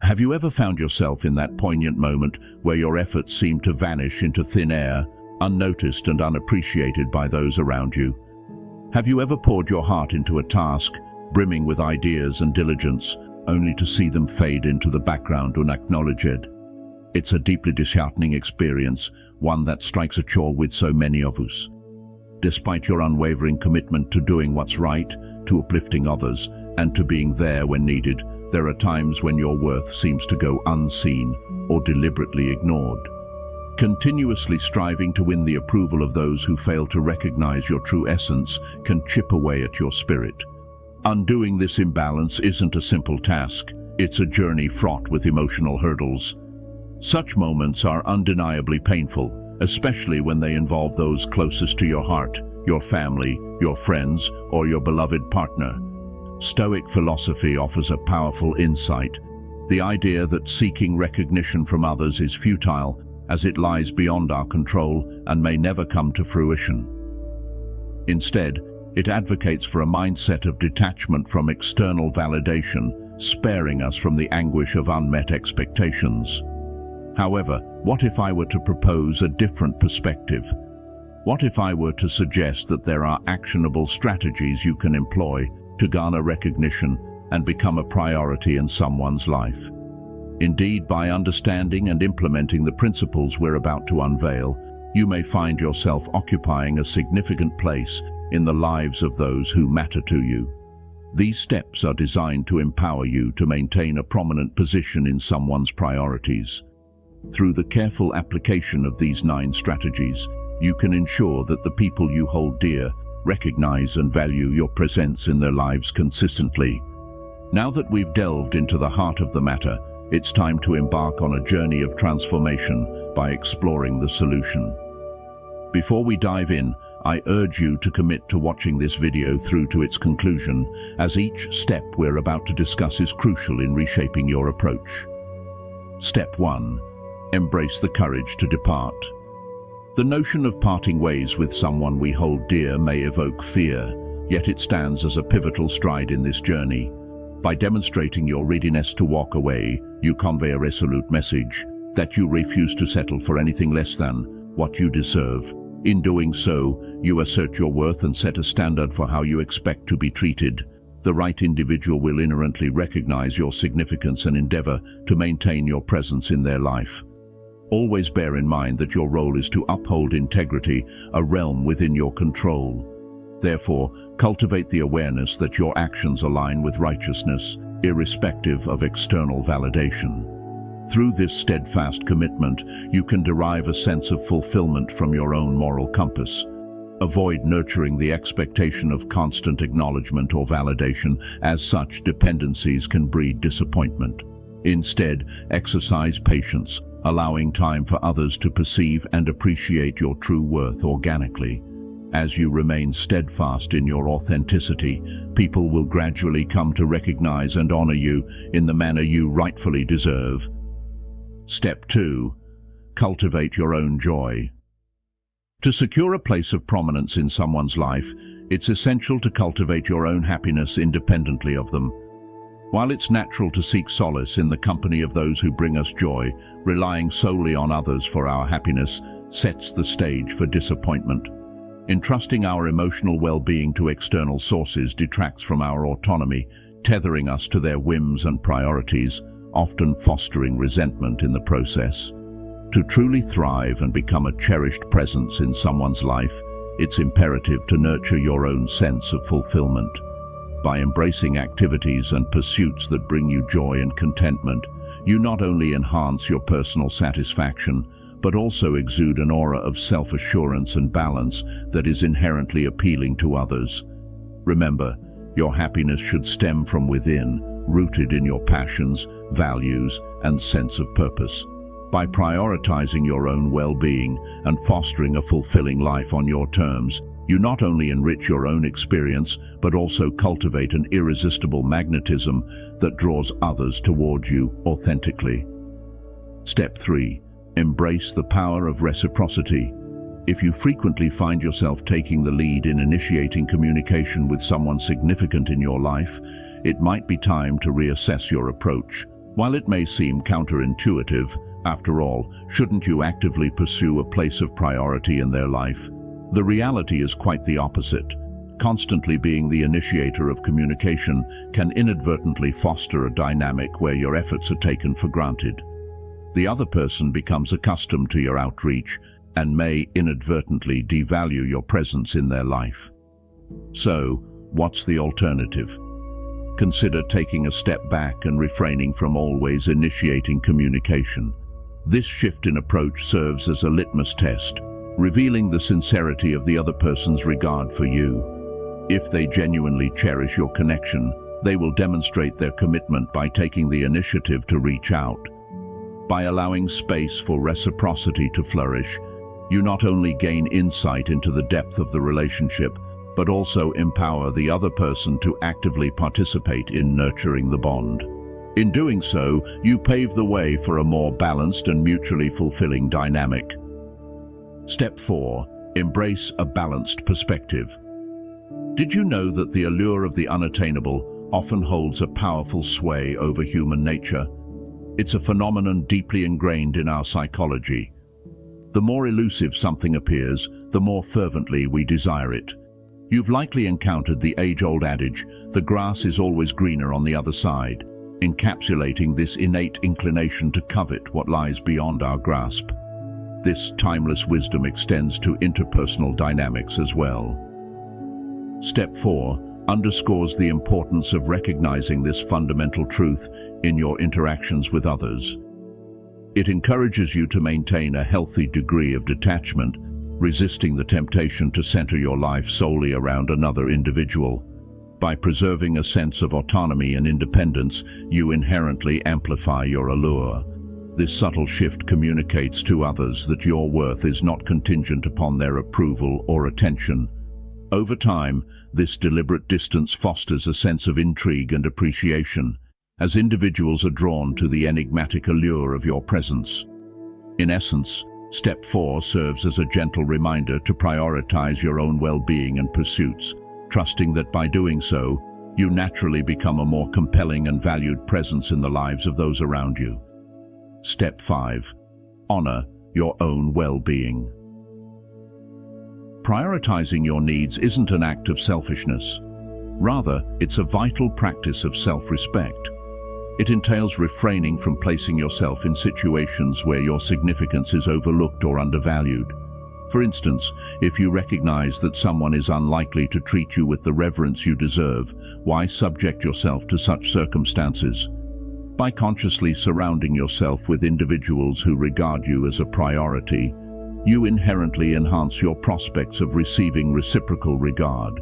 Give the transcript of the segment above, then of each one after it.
Have you ever found yourself in that poignant moment where your efforts seem to vanish into thin air, unnoticed and unappreciated by those around you? Have you ever poured your heart into a task, brimming with ideas and diligence, only to see them fade into the background unacknowledged? It's a deeply disheartening experience, one that strikes a chord with so many of us. Despite your unwavering commitment to doing what's right, to uplifting others, and to being there when needed, there are times when your worth seems to go unseen or deliberately ignored. Continuously striving to win the approval of those who fail to recognize your true essence can chip away at your spirit. Undoing this imbalance isn't a simple task. It's a journey fraught with emotional hurdles. Such moments are undeniably painful, especially when they involve those closest to your heart, your family, your friends, or your beloved partner. Stoic philosophy offers a powerful insight, the idea that seeking recognition from others is futile, as it lies beyond our control and may never come to fruition. Instead, it advocates for a mindset of detachment from external validation, sparing us from the anguish of unmet expectations. However, what if I were to propose a different perspective? What if I were to suggest that there are actionable strategies you can employ to garner recognition and become a priority in someone's life? Indeed, by understanding and implementing the principles we're about to unveil, you may find yourself occupying a significant place in the lives of those who matter to you. These steps are designed to empower you to maintain a prominent position in someone's priorities. Through the careful application of these 9 strategies, you can ensure that the people you hold dear recognize and value your presence in their lives consistently. Now that we've delved into the heart of the matter, it's time to embark on a journey of transformation by exploring the solution. Before we dive in, I urge you to commit to watching this video through to its conclusion, as each step we're about to discuss is crucial in reshaping your approach. Step 1. Embrace the courage to depart. The notion of parting ways with someone we hold dear may evoke fear, yet it stands as a pivotal stride in this journey. By demonstrating your readiness to walk away, you convey a resolute message that you refuse to settle for anything less than what you deserve. In doing so, you assert your worth and set a standard for how you expect to be treated. The right individual will inherently recognize your significance and endeavor to maintain your presence in their life. Always bear in mind that your role is to uphold integrity, a realm within your control. Therefore, cultivate the awareness that your actions align with righteousness, irrespective of external validation. Through this steadfast commitment, you can derive a sense of fulfillment from your own moral compass. Avoid nurturing the expectation of constant acknowledgement or validation, as such dependencies can breed disappointment. Instead, exercise patience, allowing time for others to perceive and appreciate your true worth organically. As you remain steadfast in your authenticity, people will gradually come to recognize and honor you in the manner you rightfully deserve. Step 2. Cultivate your own joy. To secure a place of prominence in someone's life, it's essential to cultivate your own happiness independently of them. While it's natural to seek solace in the company of those who bring us joy, relying solely on others for our happiness sets the stage for disappointment. Entrusting our emotional well-being to external sources detracts from our autonomy, tethering us to their whims and priorities, often fostering resentment in the process. To truly thrive and become a cherished presence in someone's life, it's imperative to nurture your own sense of fulfillment. By embracing activities and pursuits that bring you joy and contentment, you not only enhance your personal satisfaction, but also exude an aura of self-assurance and balance that is inherently appealing to others. Remember, your happiness should stem from within, rooted in your passions, values, and sense of purpose. By prioritizing your own well-being and fostering a fulfilling life on your terms, you not only enrich your own experience, but also cultivate an irresistible magnetism that draws others towards you authentically. Step 3. Embrace the power of reciprocity. If you frequently find yourself taking the lead in initiating communication with someone significant in your life, it might be time to reassess your approach. While it may seem counterintuitive, after all, shouldn't you actively pursue a place of priority in their life? The reality is quite the opposite. Constantly being the initiator of communication can inadvertently foster a dynamic where your efforts are taken for granted. The other person becomes accustomed to your outreach and may inadvertently devalue your presence in their life. So, what's the alternative? Consider taking a step back and refraining from always initiating communication. This shift in approach serves as a litmus test, revealing the sincerity of the other person's regard for you. If they genuinely cherish your connection, they will demonstrate their commitment by taking the initiative to reach out. By allowing space for reciprocity to flourish, you not only gain insight into the depth of the relationship, but also empower the other person to actively participate in nurturing the bond. In doing so, you pave the way for a more balanced and mutually fulfilling dynamic. Step 4. Embrace a balanced perspective. Did you know that the allure of the unattainable often holds a powerful sway over human nature? It's a phenomenon deeply ingrained in our psychology. The more elusive something appears, the more fervently we desire it. You've likely encountered the age-old adage, "The grass is always greener on the other side," encapsulating this innate inclination to covet what lies beyond our grasp. This timeless wisdom extends to interpersonal dynamics as well. Step 4 underscores the importance of recognizing this fundamental truth in your interactions with others. It encourages you to maintain a healthy degree of detachment, resisting the temptation to center your life solely around another individual. By preserving a sense of autonomy and independence, you inherently amplify your allure. This subtle shift communicates to others that your worth is not contingent upon their approval or attention. Over time, this deliberate distance fosters a sense of intrigue and appreciation, as individuals are drawn to the enigmatic allure of your presence. In essence, Step 4 serves as a gentle reminder to prioritize your own well-being and pursuits, trusting that by doing so, you naturally become a more compelling and valued presence in the lives of those around you. Step 5. Honor your own well-being. Prioritizing your needs isn't an act of selfishness. Rather, it's a vital practice of self-respect. It entails refraining from placing yourself in situations where your significance is overlooked or undervalued. For instance, if you recognize that someone is unlikely to treat you with the reverence you deserve, why subject yourself to such circumstances? By consciously surrounding yourself with individuals who regard you as a priority, you inherently enhance your prospects of receiving reciprocal regard.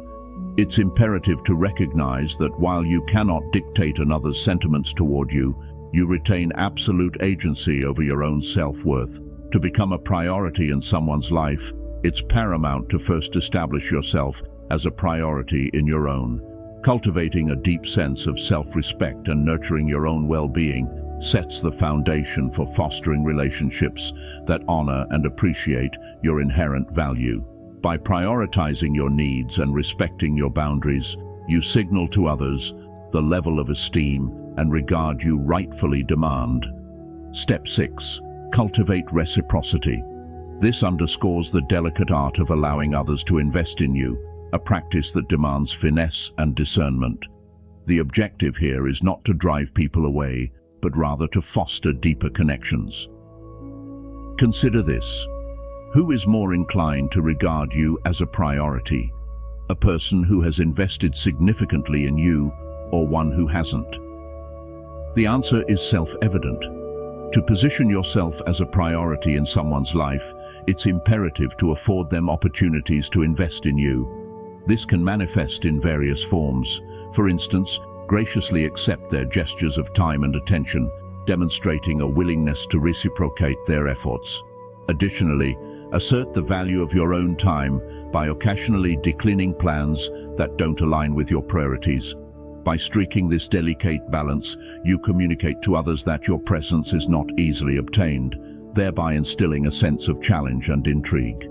It's imperative to recognize that while you cannot dictate another's sentiments toward you, you retain absolute agency over your own self-worth. To become a priority in someone's life, it's paramount to first establish yourself as a priority in your own. Cultivating a deep sense of self-respect and nurturing your own well-being sets the foundation for fostering relationships that honor and appreciate your inherent value. By prioritizing your needs and respecting your boundaries, you signal to others the level of esteem and regard you rightfully demand. Step 6. Cultivate reciprocity. This underscores the delicate art of allowing others to invest in you, a practice that demands finesse and discernment. The objective here is not to drive people away, but rather to foster deeper connections. Consider this. Who is more inclined to regard you as a priority? A person who has invested significantly in you, or one who hasn't? The answer is self-evident. To position yourself as a priority in someone's life, it's imperative to afford them opportunities to invest in you. This can manifest in various forms. For instance, graciously accept their gestures of time and attention, demonstrating a willingness to reciprocate their efforts. Additionally, assert the value of your own time by occasionally declining plans that don't align with your priorities. By striking this delicate balance, you communicate to others that your presence is not easily obtained, thereby instilling a sense of challenge and intrigue.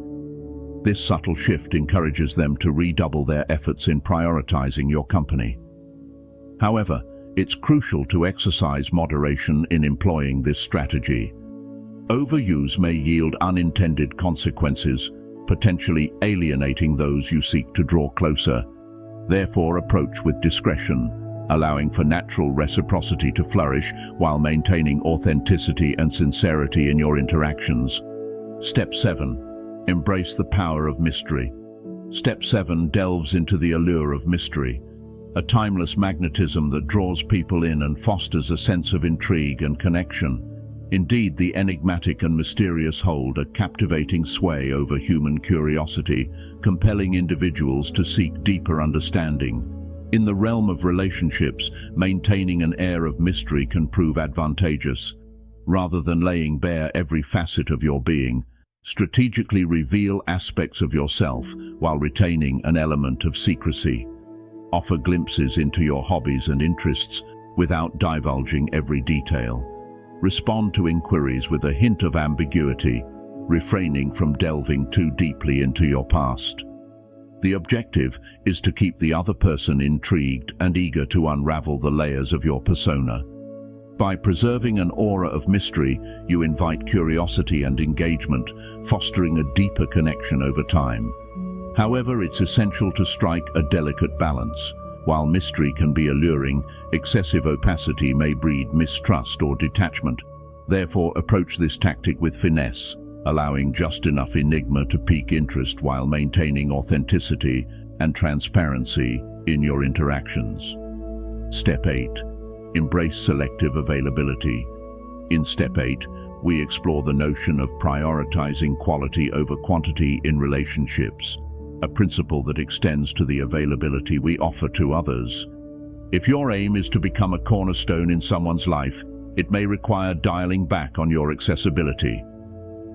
This subtle shift encourages them to redouble their efforts in prioritizing your company. However, it's crucial to exercise moderation in employing this strategy. Overuse may yield unintended consequences, potentially alienating those you seek to draw closer. Therefore, approach with discretion, allowing for natural reciprocity to flourish while maintaining authenticity and sincerity in your interactions. Step 7. Embrace the power of mystery. Step 7 delves into the allure of mystery, a timeless magnetism that draws people in and fosters a sense of intrigue and connection. Indeed, the enigmatic and mysterious hold a captivating sway over human curiosity, compelling individuals to seek deeper understanding. In the realm of relationships, maintaining an air of mystery can prove advantageous. Rather than laying bare every facet of your being, strategically reveal aspects of yourself while retaining an element of secrecy. Offer glimpses into your hobbies and interests without divulging every detail. Respond to inquiries with a hint of ambiguity, refraining from delving too deeply into your past. The objective is to keep the other person intrigued and eager to unravel the layers of your persona. By preserving an aura of mystery, you invite curiosity and engagement, fostering a deeper connection over time. However, it's essential to strike a delicate balance. While mystery can be alluring, excessive opacity may breed mistrust or detachment. Therefore, approach this tactic with finesse, allowing just enough enigma to pique interest while maintaining authenticity and transparency in your interactions. Step 8. Embrace selective availability. In Step 8, we explore the notion of prioritizing quality over quantity in relationships, a principle that extends to the availability we offer to others. If your aim is to become a cornerstone in someone's life, it may require dialing back on your accessibility.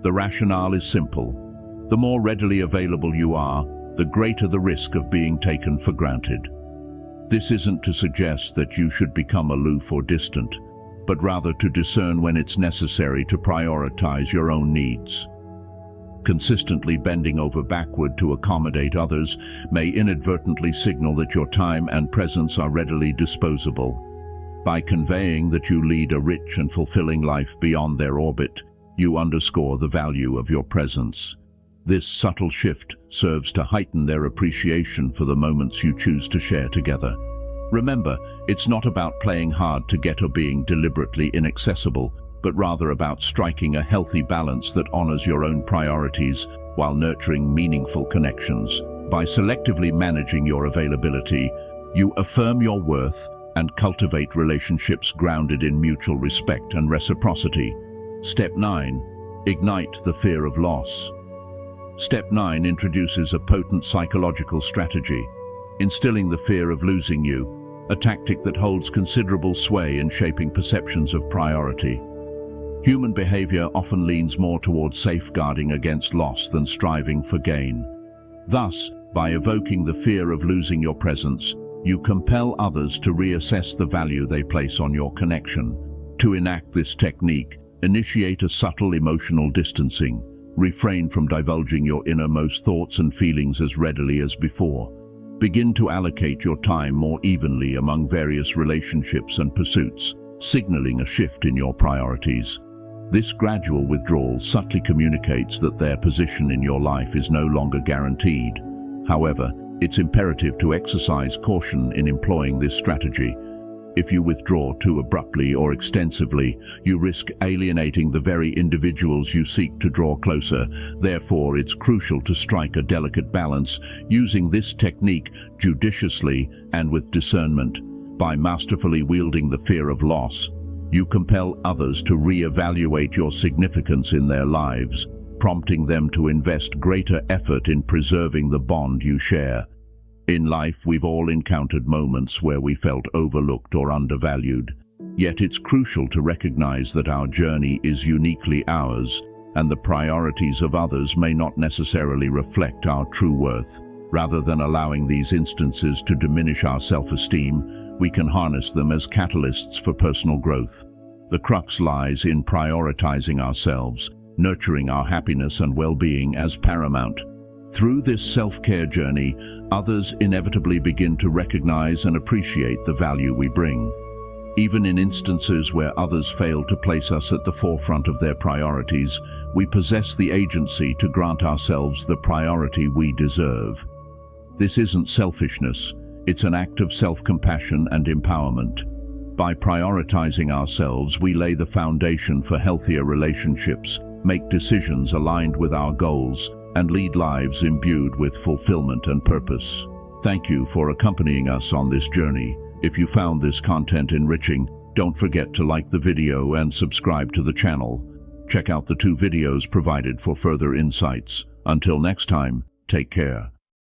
The rationale is simple. The more readily available you are, the greater the risk of being taken for granted. This isn't to suggest that you should become aloof or distant, but rather to discern when it's necessary to prioritize your own needs. Consistently bending over backward to accommodate others may inadvertently signal that your time and presence are readily disposable. By conveying that you lead a rich and fulfilling life beyond their orbit, you underscore the value of your presence. This subtle shift serves to heighten their appreciation for the moments you choose to share together. Remember, it's not about playing hard to get or being deliberately inaccessible, but rather about striking a healthy balance that honors your own priorities while nurturing meaningful connections. By selectively managing your availability, you affirm your worth and cultivate relationships grounded in mutual respect and reciprocity. Step 9. Ignite the fear of loss. Step 9 introduces a potent psychological strategy, instilling the fear of losing you, a tactic that holds considerable sway in shaping perceptions of priority. Human behavior often leans more towards safeguarding against loss than striving for gain. Thus, by evoking the fear of losing your presence, you compel others to reassess the value they place on your connection. To enact this technique, initiate a subtle emotional distancing. Refrain from divulging your innermost thoughts and feelings as readily as before. Begin to allocate your time more evenly among various relationships and pursuits, signaling a shift in your priorities. This gradual withdrawal subtly communicates that their position in your life is no longer guaranteed. However, it's imperative to exercise caution in employing this strategy. If you withdraw too abruptly or extensively, you risk alienating the very individuals you seek to draw closer. Therefore, it's crucial to strike a delicate balance, using this technique judiciously and with discernment. By masterfully wielding the fear of loss, you compel others to re-evaluate your significance in their lives, prompting them to invest greater effort in preserving the bond you share. In life, we've all encountered moments where we felt overlooked or undervalued. Yet it's crucial to recognize that our journey is uniquely ours, and the priorities of others may not necessarily reflect our true worth. Rather than allowing these instances to diminish our self-esteem, we can harness them as catalysts for personal growth. The crux lies in prioritizing ourselves, nurturing our happiness and well-being as paramount. Through this self-care journey, others inevitably begin to recognize and appreciate the value we bring. Even in instances where others fail to place us at the forefront of their priorities, we possess the agency to grant ourselves the priority we deserve. This isn't selfishness, it's an act of self-compassion and empowerment. By prioritizing ourselves, we lay the foundation for healthier relationships, make decisions aligned with our goals, and lead lives imbued with fulfillment and purpose. Thank you for accompanying us on this journey. If you found this content enriching, don't forget to like the video and subscribe to the channel. Check out the 2 videos provided for further insights. Until next time, take care.